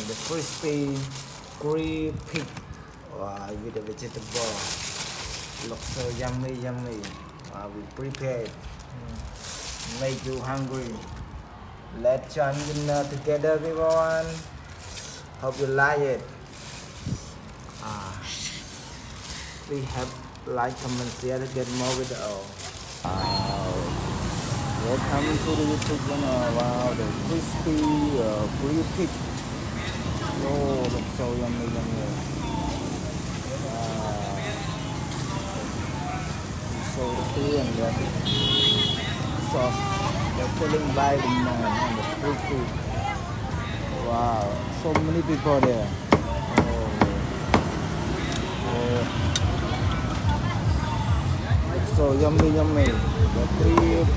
the crispy grilled pig with the vegetable. Looks so yummy. We prepare it. Make you hungry. Let's join dinner together, everyone. Hope you like it. Please have like, comment, share to get more video. Welcome to the YouTube channel. Wow, the crispy grilled pig. Oh, looks so yummy. So clean and the sauce. They're filling by the man and the food. Wow, so many people there. So yummy. The grilled.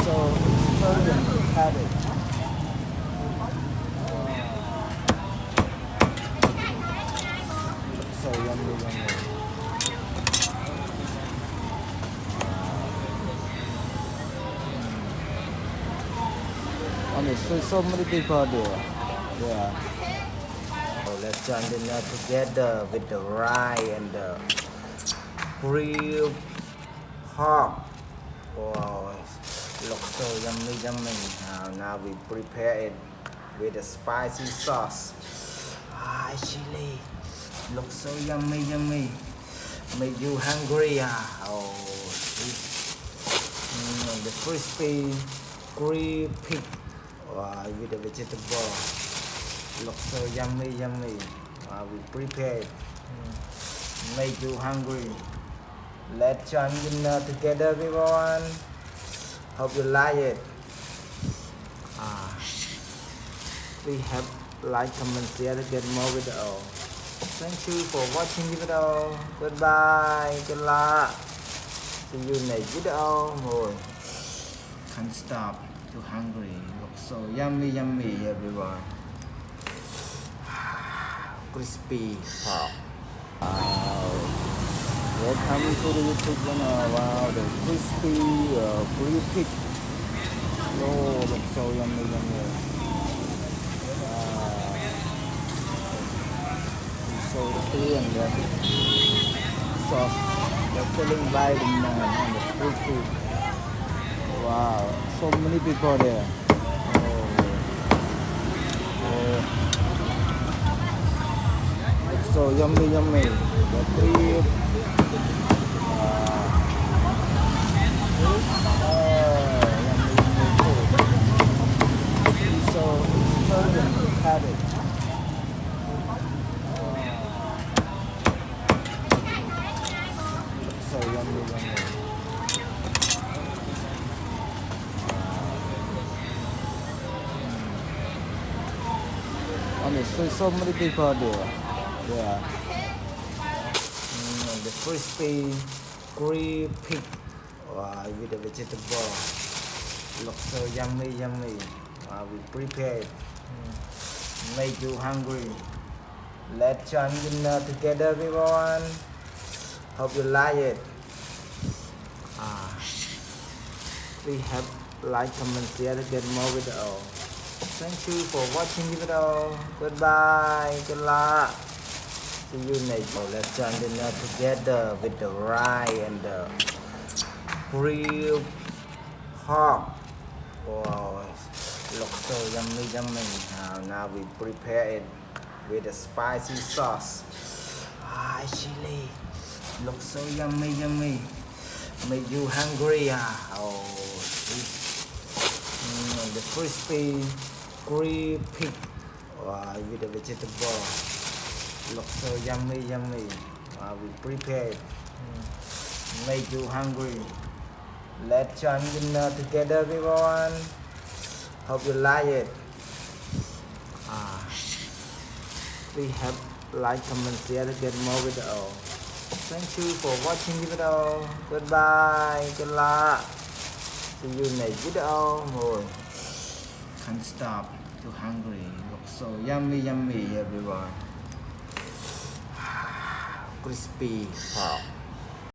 So Italian cabbage. So yummy. So many people there. Yeah. So let's join dinner together with the rice and the grilled pork. Wow, looks so yummy. Now we prepare it with a spicy sauce. Chili. Looks so yummy. Make you hungry. The crispy grilled pig with the vegetable. Looks so yummy. We prepare it. Make you hungry. Let's join dinner together, everyone. Hope you like it. Please have like, comment, share to get more video. Thank you for watching the video. Goodbye. Good luck. See you next video. Rồi. Can't stop. Too hungry. Looks so yummy, everyone. Crispy pork. Welcome to the YouTube channel. Wow, the crispy grilled pig. Oh, looks so yummy. So clean and the sauce. They're filling by the man and the food. Wow, so many people there. So yummy. The grilled. So Italian cabbage. So yummy. So many people there. Yeah. The crispy grilled pig with the vegetable. Looks so yummy. We prepare it. Make you hungry. Let's join dinner together, everyone. Hope you like it. Please have like, comment, share to get more video. Thank you for watching the video. Goodbye. Good luck. See you next video. Let's join dinner together with the rice and the grilled pork. Wow, looks so yummy. Now we prepare it with a spicy sauce. Chili. Looks so yummy. Make you hungry. The crispy grilled pig with the vegetable. Looks so yummy. We prepare it. Make you hungry. Let's join dinner together, everyone. Hope you like it. Please have like, comment, share to get more video. Thank you for watching the video. Goodbye. Good luck. See you next video. Rồi. Can't stop. Too hungry. Looks so yummy, everyone. Crispy pork.